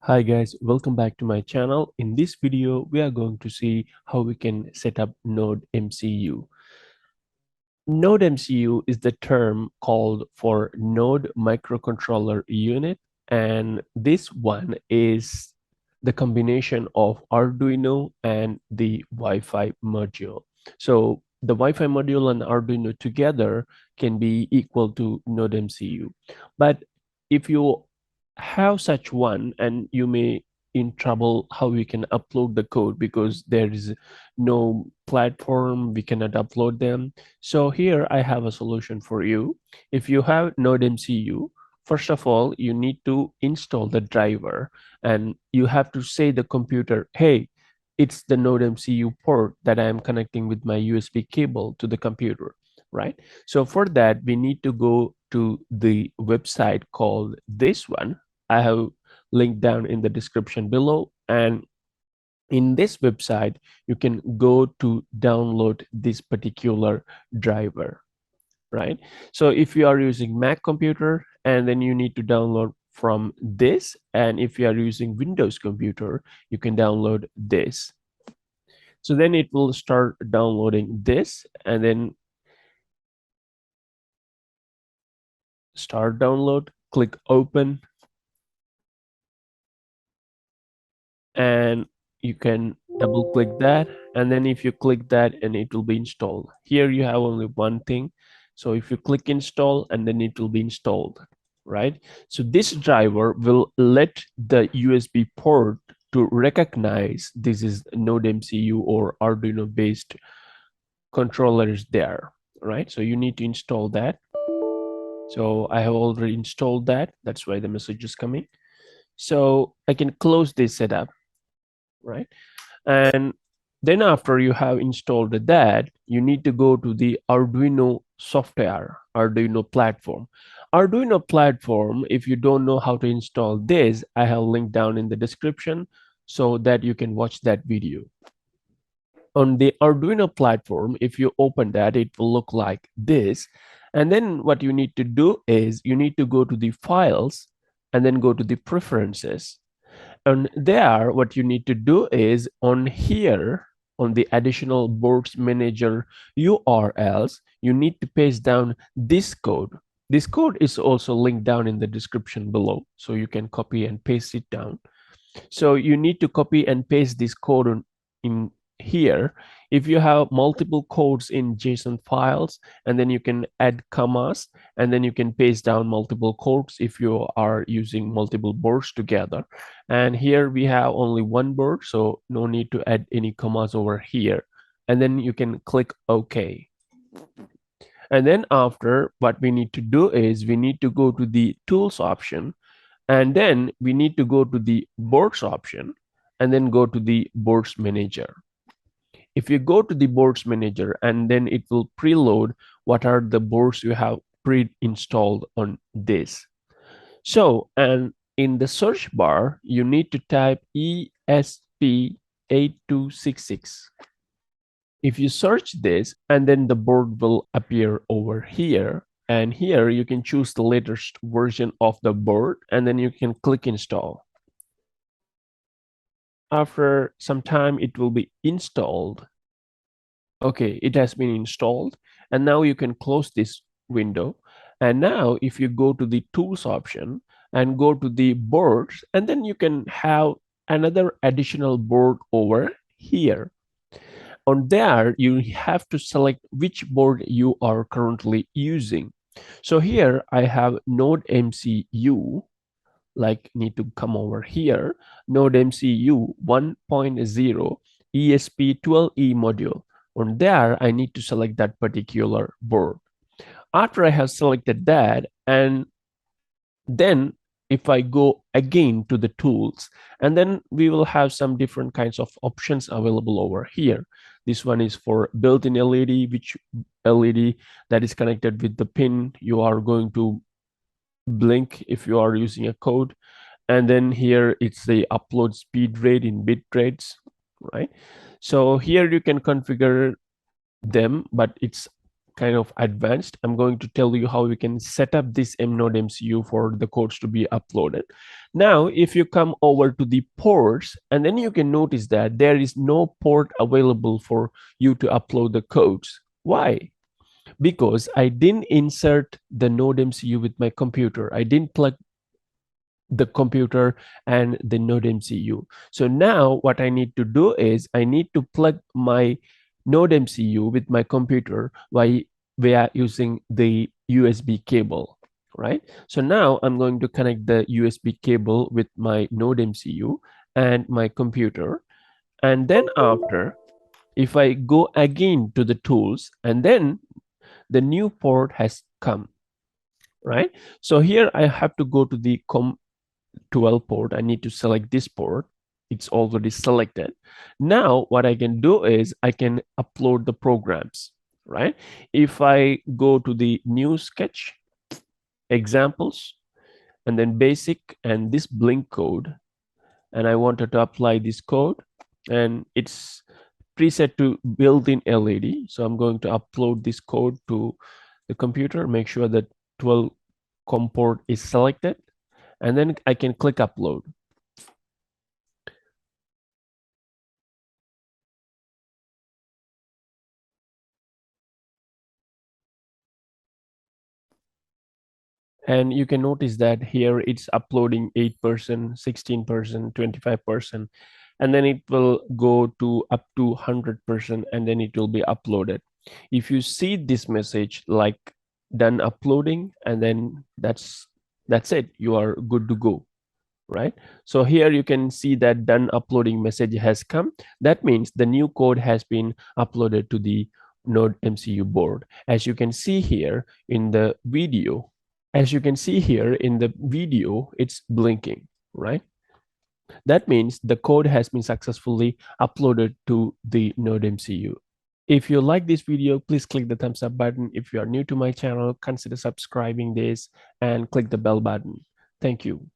Hi guys, welcome back to my channel. In this video, we are going to see how we can set up Node MCU. Node MCU is the term called for Node Microcontroller Unit, and this one is the combination of Arduino and the Wi-Fi module. So the Wi-Fi module and Arduino together can be equal to Node MCU. But if you have such one and you may in trouble how we can upload the code because there is no platform we cannot upload them. So here I have a solution for you. If you have NodeMCU, first of all, you need to install the driver and you have to say the computer, hey, it's the NodeMCU port that I am connecting with my USB cable to the computer, right? So for that, we need to go to the website called this one. I have linked down in the description below, and in this website you can go to download this particular driver, right? So if you are using Mac computer, and then you need to download from this, and if you are using Windows computer, you can download this. So then it will start downloading this, and then start download, click open, and you can double click that, and then if you click that, and it will be installed. Here you have only one thing, so if you click install, and then it will be installed, right? So this driver will let the USB port to recognize this is NodeMCU or Arduino based controllers there, right? So you need to install that. So I have already installed that, that's why the message is coming. So I can close this setup, right? And then after you have installed that, you need to go to the Arduino software, Arduino platform. Arduino platform, if you don't know how to install this, I have linked down in the description so that you can watch that video. On the Arduino platform, if you open that, it will look like this. And then what you need to do is you need to go to the files and then go to the preferences. And there, what you need to do is on here, on the additional boards manager URLs, you need to paste down this code. This code is also linked down in the description below, so you can copy and paste it down. So you need to copy and paste this code in here. If you have multiple codes in JSON files, and then you can add commas, and then you can paste down multiple codes if you are using multiple boards together. And here we have only one board, so no need to add any commas over here. And then you can click OK. And then after, what we need to do is we need to go to the tools option, and then we need to go to the boards option, and then go to the boards manager. If you go to the boards manager, and then it will preload what are the boards you have pre-installed on this. So, and in the search bar, you need to type ESP8266. If you search this, and then the board will appear over here, and here you can choose the latest version of the board, and then you can click install. After some time, it will be installed. Okay, it has been installed, and now you can close this window. And now if you go to the tools option and go to the boards, and then you can have another additional board over here. On there, you have to select which board you are currently using. So here I have NodeMCU, like need to come over here, NodeMCU 1.0 ESP12E module. On there, I need to select that particular board. After I have selected that, and then if I go again to the tools, and then we will have some different kinds of options available over here. This one is for built-in LED, which LED that is connected with the pin you are going to blink if you are using a code. And then here it's the upload speed rate in bit rates, right? So here you can configure them, but it's kind of advanced. I'm going to tell you how we can set up this NODE MCU for the codes to be uploaded. Now, if you come over to the ports, and then you can notice that there is no port available for you to upload the codes. Why? Because I didn't insert the NODE MCU with my computer. I didn't plug the computer and the NODE MCU. So now what I need to do is I need to plug my NODE MCU with my computer via using the USB cable, right? So now I'm going to connect the USB cable with my NODE MCU and my computer. And then after, if I go again to the tools, and then the new port has come, right? So here I have to go to the COM12 port. I need to select this port. It's already selected. Now what I can do is I can upload the programs, right? If I go to the new sketch, examples, and then basic and this blink code, and I wanted to apply this code, and it's preset to built-in LED. So I'm going to upload this code to the computer, make sure that 12 COM port is selected, and then I can click upload. And you can notice that here it's uploading 8%, 16%, 25%, and then it will go to up to 100%, and then it will be uploaded. If you see this message like done uploading, and then that's it, you are good to go, right? So here you can see that done uploading message has come. That means the new code has been uploaded to the Node MCU board. As you can see here in the video, it's blinking, right? That means the code has been successfully uploaded to the Node MCU. If you like this video, please click the thumbs up button. If you are new to my channel, consider subscribing this and click the bell button. Thank you.